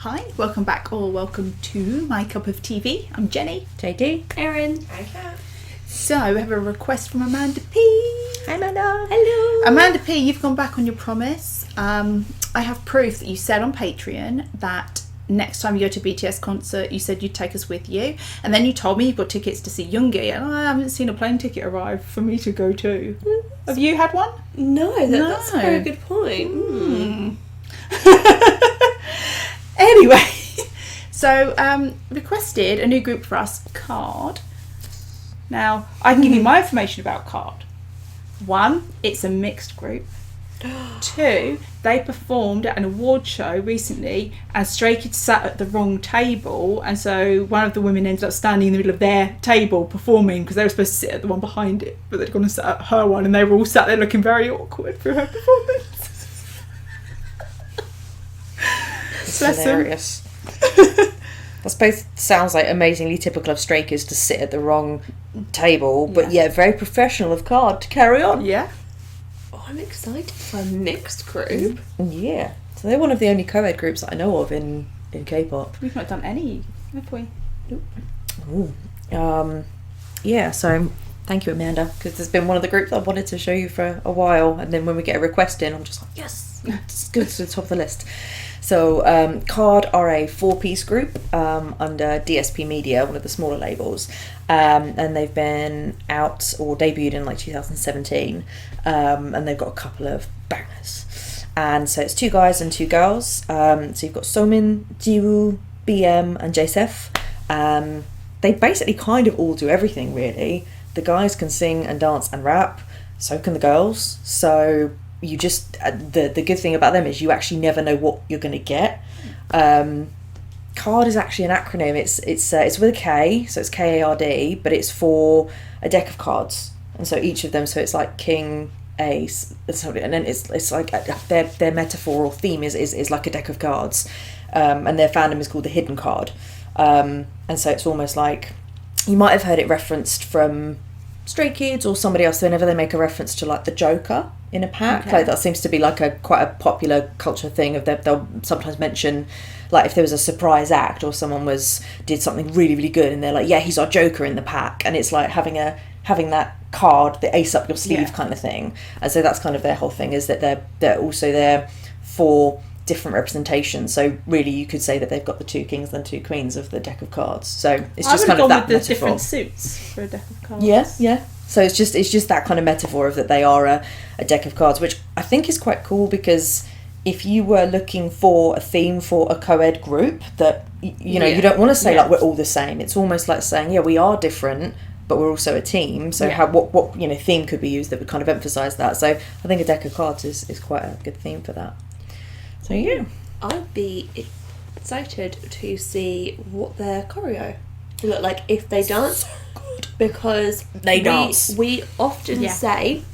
Hi, welcome back or welcome to My Cup of TV. I'm Jenny. JD. Erin. Hi, Kat. So, we have a request from Amanda P. Hi, Amanda. Hello. Amanda P, you've gone back on your promise. I have proof that you said on Patreon that next time you go to a BTS concert, you said you'd take us with you. And then you told me you've got tickets to see Yoongi, and I haven't seen a plane ticket arrive for me to go to. Have you had one? No, that's a very good point. Anyway, so requested a new group for us, KARD. Now, I can give you my information about KARD. 1, it's a mixed group. 2, they performed at an award show recently and Stray Kids sat at the wrong table, and so one of the women ended up standing in the middle of their table performing because they were supposed to sit at the one behind it, but they'd gone and sat at her one, and they were all sat there looking very awkward for her performance. That's hilarious. That both sounds like amazingly typical of Stray Kids to sit at the wrong table, but yeah, very professional of KARD to carry on. Yeah. Oh, I'm excited for a mixed group. Yeah. So they're one of the only co-ed groups that I know of in K-pop. We've not done any, have we? Ooh. Yeah, so thank you, Amanda, because there's been one of the groups I've wanted to show you for a while, and then when we get a request in, I'm just like, yes, it's good to the top of the list. So KARD are a 4-piece group under DSP Media, one of the smaller labels, and they've been out or debuted in like 2017, and they've got a couple of bangers. And so it's 2 guys and 2 girls. So you've got Somin, Jiwoo, BM, and Jsef. They basically kind of all do everything, really. The guys can sing and dance and rap, so can the girls. So you just the good thing about them is you actually never know what you're going to get. KARD is actually an acronym. It's with a K, so it's KARD, but it's for a deck of cards, and so each of them, so it's like King, Ace, and then it's like their metaphor or theme is like a deck of cards, and their fandom is called the Hidden Card, and so it's almost like you might have heard it referenced from Stray Kids or somebody else whenever they make a reference to like the Joker in a pack. Okay. Like that seems to be like quite a popular culture thing of they'll sometimes mention like if there was a surprise act or someone did something really really good and they're like, yeah, he's our Joker in the pack, and it's like having that card, the ace up your sleeve kind of thing. And so that's kind of their whole thing, is that they're also there for different representations. So really you could say that they've got the 2 kings and 2 queens of the deck of cards. So it's just kind of that with the metaphor. different suits for a deck of cards. Yeah. So it's just that kind of metaphor of that they are a deck of cards, which I think is quite cool, because if you were looking for a theme for a co-ed group, that you don't want to say like we're all the same. It's almost like saying, we are different, but we're also a team. So what theme could be used that would kind of emphasise that. So I think a deck of cards is quite a good theme for that. So yeah, I'd be excited to see what their choreo will look like if they dance, because they dance. We often say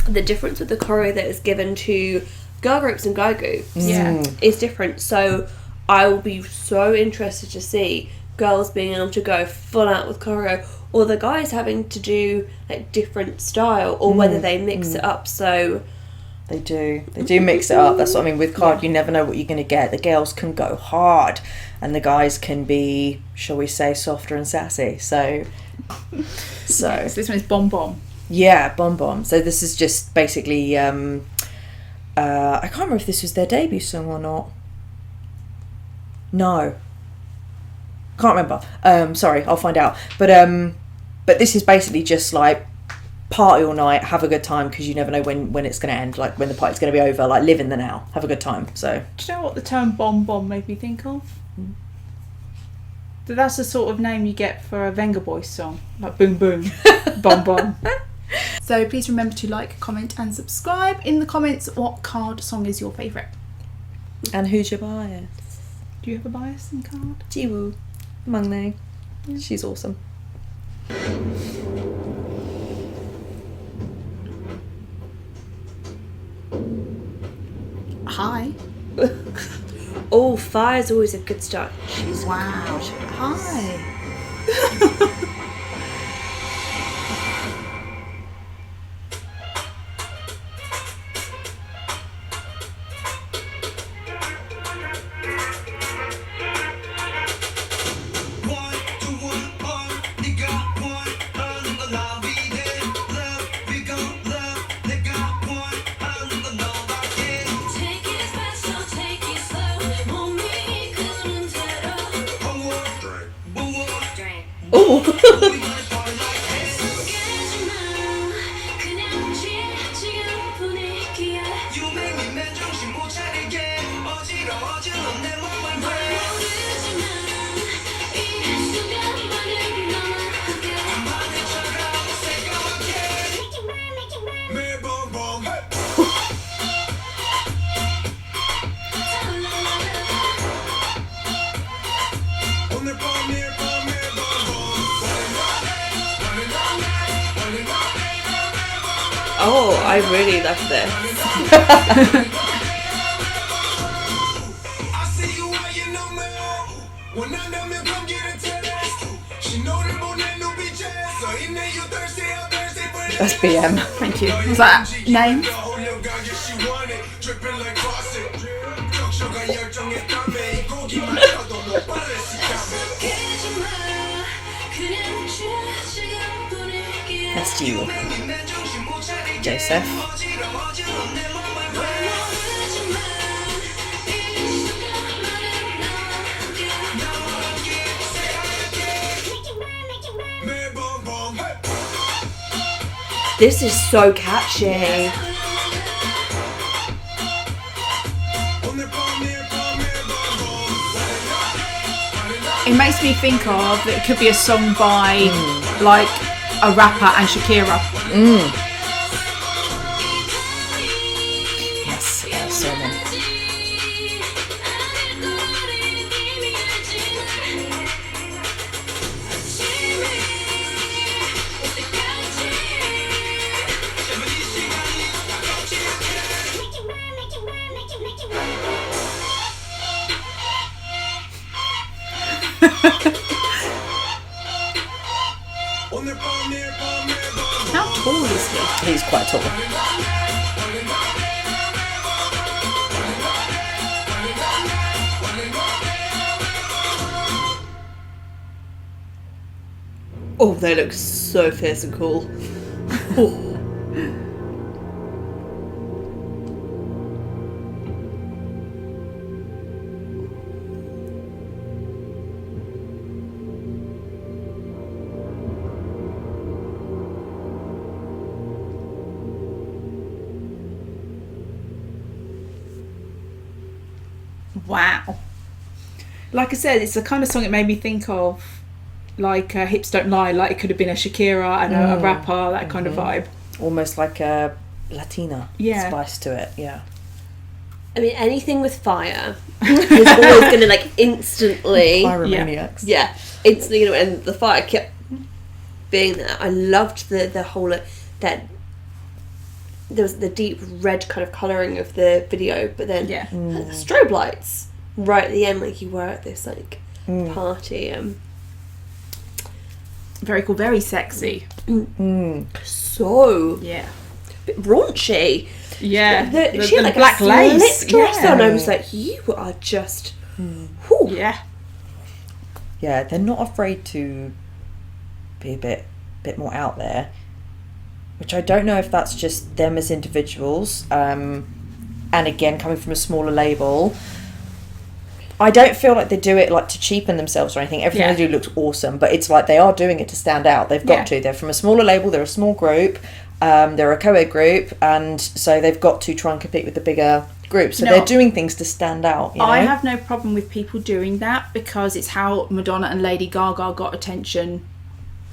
the difference with the choreo that is given to girl groups and guy groups is different. So I will be so interested to see girls being able to go full out with choreo, or the guys having to do like different style, or whether they mix it up. So They do mix it up. That's what I mean with KARD. You never know what you're going to get. The girls can go hard, and the guys can be, shall we say, softer and sassy. So this one is Bomb Bomb. Yeah, Bomb Bomb. So this is just basically I can't remember if this was their debut song or not. No, can't remember. Sorry, I'll find out. But this is basically just like party all night, have a good time, because you never know when it's going to end, like when the party's going to be over. Like, live in the now, have a good time. So do you know what the term Bomb Bomb made me think of? That's the sort of name you get for a Venga Boys song, like Boom Boom, Bomb Bomb. So please remember to like, comment and subscribe. In the comments, what KARD song is your favourite? And who's your bias? Do you have a bias in KARD? Jiwoo, Mangne. She's awesome. Hi. Oh, fire's always a good start. She's Wow. Hi. Oh, I really love this. That's BM. Thank you. Was that name? That's you, Joseph. This is so catchy. It makes me think of that it could be a song by like a rapper and Shakira. Yes, so many. How tall is he? He's quite tall. Oh, they look so fierce and cool. Oh. Wow. Like I said, it's the kind of song it made me think of, like Hips Don't Lie, like it could have been a Shakira and a rapper, that kind of vibe. Almost like a Latina spice to it, yeah. I mean, anything with fire is always going to like instantly... Pyromaniacs. Yeah, instantly, you know, and the fire kept being there. I loved the whole, that there was the deep red kind of colouring of the video, but then strobe lights right at the end, like you were at this like party. Very cool, very sexy. So Yeah. bit raunchy. Yeah. She had like black a lace. slit dress Yeah. on. I was like, you are just. Whew. Yeah. Yeah, they're not afraid to be a bit more out there, which I don't know if that's just them as individuals, and again coming from a smaller label. I don't feel like they do it like to cheapen themselves or anything. Everything they do looks awesome, but it's like they are doing it to stand out. They've got to. They're from a smaller label. They're a small group. They're a co-ed group, and so they've got to try and compete with the bigger groups. So they're doing things to stand out. You know? I have no problem with people doing that because it's how Madonna and Lady Gaga got attention.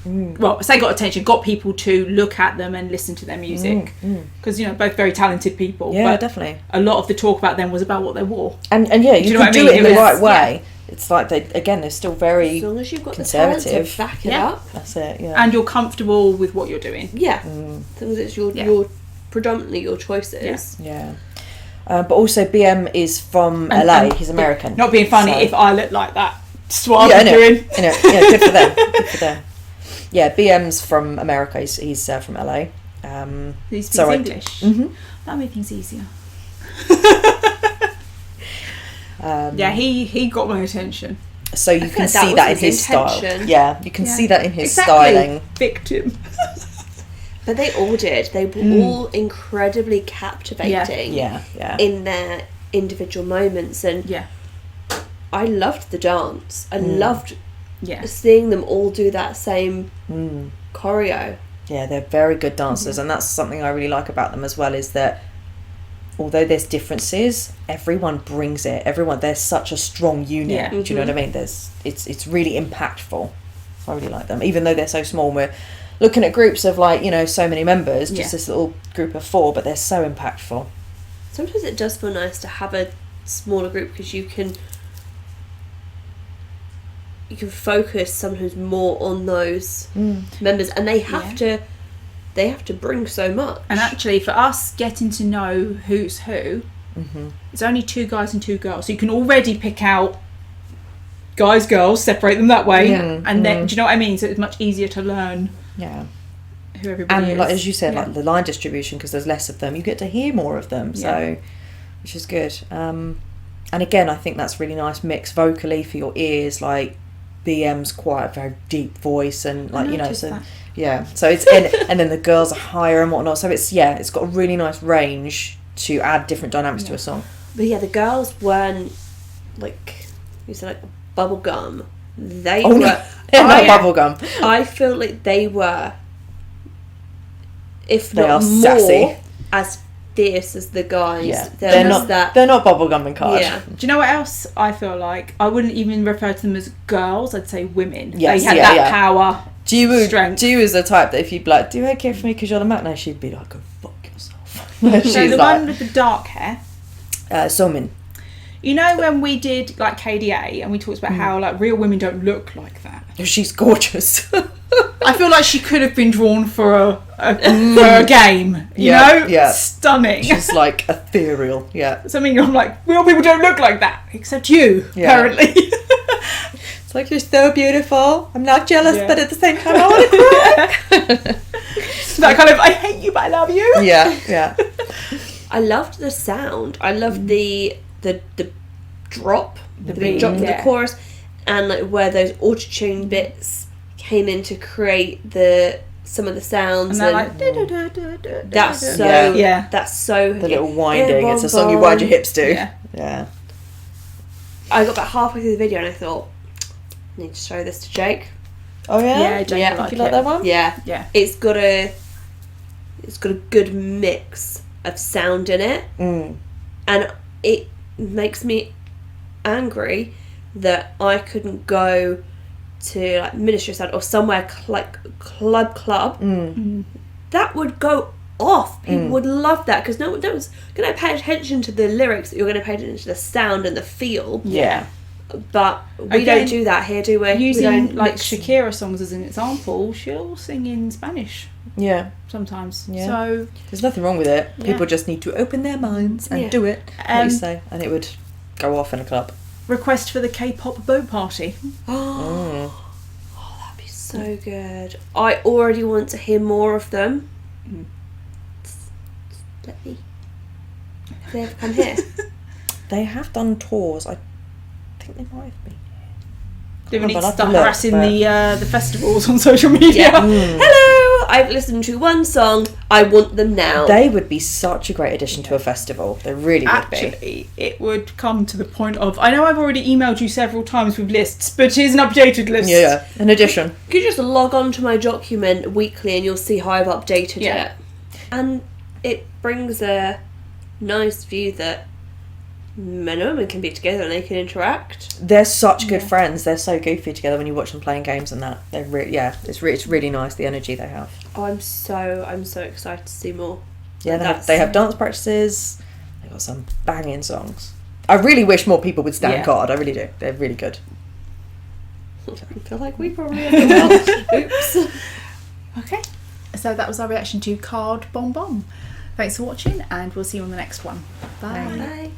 Well, I say got attention, got people to look at them and listen to their music. Because, you know, both very talented people. Yeah, but definitely. a lot of the talk about them was about what they wore. And yeah, you know can what I do mean? it in It the was- right way. It's like they're still very As long as you've got the talent conservative. to back it Yeah. up. That's it. Yeah. And you're comfortable with what you're doing. Yeah. As long as it's your predominantly your choices. Yeah. But also BM is from LA. He's American. Not being funny, so- if I look like that, that's what Yeah, I I'm know. doing. You know, yeah, good for them. Good for them. Yeah, BM's from America. He's from LA. He speaks so English. Mhm. That makes things easier. Yeah, he got my attention. So you can like that see was that in his his style. intention. Yeah, you can see that in his Exactly. styling. Victim. But they all did. They were all incredibly captivating Yeah. in their individual moments. And Yeah. I loved the dance. I loved seeing them all do that same choreo. Yeah, they're very good dancers, and that's something I really like about them as well, is that although there's differences, everyone brings it. There's such a strong unit. Yeah. Do you know what I mean? It's really impactful. I really like them, even though they're so small. We're looking at groups of like, so many members, just this little group of 4, but they're so impactful. Sometimes it does feel nice to have a smaller group because you can focus sometimes more on those members, and they have to bring so much. And actually, for us getting to know who's who, it's only 2 guys and 2 girls, so you can already pick out guys, girls, separate them that way, and then do you know what I mean? So it's much easier to learn. Yeah. Who everybody is. And like as you said, like the line distribution, because there's less of them, you get to hear more of them. So, which is good. And again, I think that's really nice mix vocally for your ears. Like BM's quite a very deep voice, and like so that. So it's and then the girls are higher and whatnot. So it's got a really nice range to add different dynamics to a song. But the girls weren't like you said, like bubble gum. They were not bubble gum. I feel like they were, if they not are more, sassy, as fierce as the guys. Yeah, they're not bubblegum and KARD. Yeah. Do you know what else I feel like? I wouldn't even refer to them as girls. I'd say women. Yes, they had that power. Strength. Do you is the type that if you'd be like, do you okay for me because you're the mat? No, she'd be like, go fuck yourself. So the one with the dark hair, Somin. you know when we did like KDA and we talked about how like real women don't look like that. She's gorgeous. I feel like she could have been drawn for a game. You know? Yeah. Stunning. She's like ethereal. Yeah. Something I'm like, real people don't look like that, except you, apparently. It's like, you're so beautiful. I'm not jealous, but at the same time, I want to cry. That kind of, I hate you, but I love you. Yeah. I loved the sound. I loved the drop, the beat, drop, the chorus, and like where those auto-tune bits came in to create some of the sounds. And they're like, that's so that's so the little winding. It's a song you wind your hips to. Yeah. I got about halfway through the video and I thought, I need to show this to Jake. Oh yeah, yeah. Jake Think you like that one? Yeah. It's got a good mix of sound in it, and it makes me angry that I couldn't go to like Ministry of Sound or somewhere like club that would go off. People would love that because no one's going to pay attention to the lyrics. You're going to pay attention to the sound and the feel. But we don't do that here, do we? Using like Shakira songs as an example, she'll sing in Spanish. Yeah. Sometimes. Yeah. So there's nothing wrong with it. People just need to open their minds and do it, like you say, and it would go off in a club. Request for the K-pop boat party. Oh, that'd be so good. I already want to hear more of them. Let me. Have they ever come here? They have done tours. I think they might have been. Do we need to start harassing the festivals on social media? Hello, I've listened to one song. I want them now. They would be such a great addition to a festival. They really would be. Actually, it would come to the point of, I know I've already emailed you several times with lists, but here's an updated list. Yeah, an addition. You just log on to my document weekly and you'll see how I've updated it. And it brings a nice view that men and women can be together and they can interact. They're such good friends. They're so goofy together when you watch them playing games and that. They're it's really nice, the energy they have. Oh, I'm so excited to see more. Yeah, they have dance practices. They've got some banging songs. I really wish more people would stand KARD. I really do. They're really good. I feel like we probably have. Oops. Okay, so that was our reaction to KARD Bomb Bomb. Thanks for watching, and we'll see you on the next one. Bye. Bye.